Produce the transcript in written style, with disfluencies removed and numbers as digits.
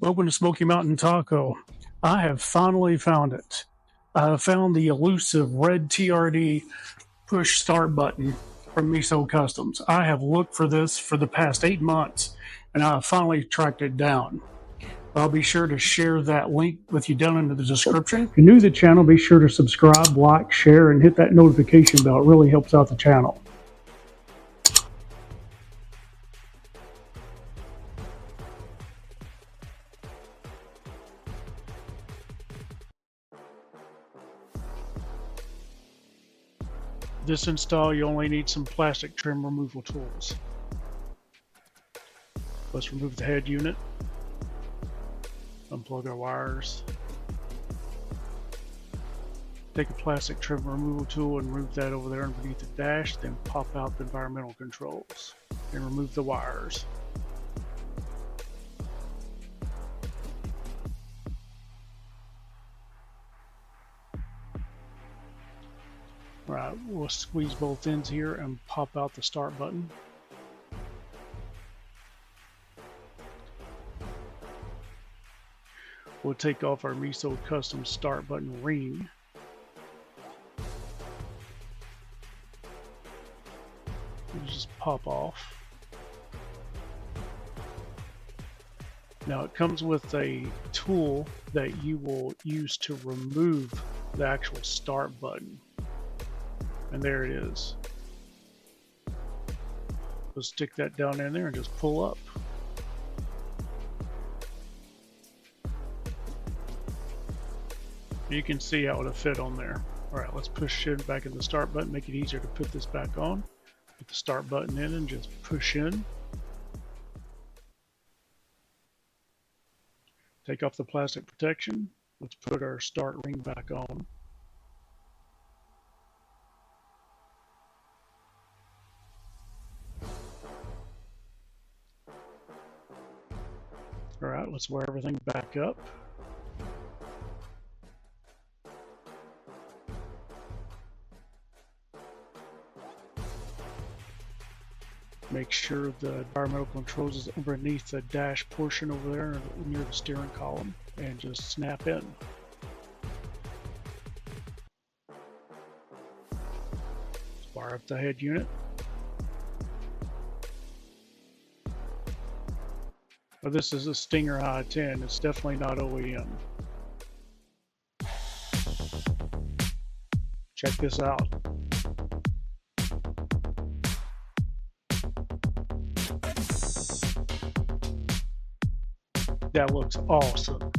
Welcome to Smoky Mountain Taco. I have finally found it. I have found the elusive red TRD push start button from Meso Customs. I have looked for this for the past 8 months, and I have finally tracked it down. I'll be sure to share that link with you down in the description. If you're new to the channel, be sure to subscribe, like, share, and hit that notification bell. It really helps out the channel. This install, you only need some plastic trim removal tools. Let's remove the head unit. Unplug our wires. Take a plastic trim removal tool and remove that over there underneath the dash, then pop out the environmental controls and remove the wires. Alright, we'll squeeze both ends here and pop out the start button. We'll take off our Meso Custom start button ring. It'll just pop off. Now it comes with a tool that you will use to remove the actual start button. And there it is. We'll stick that down in there and just pull up. You can see how it'll fit on there. Alright, let's push in back in the start button, make it easier to put this back on. Put the start button in and just push in. Take off the plastic protection. Let's put our start ring back on. Alright, let's wire everything back up. Make sure the environmental controls is underneath the dash portion over there near the steering column and just snap in. Let's wire up the head unit. Well, this is a Stinger High 10. It's definitely not OEM. Check this out. That looks awesome.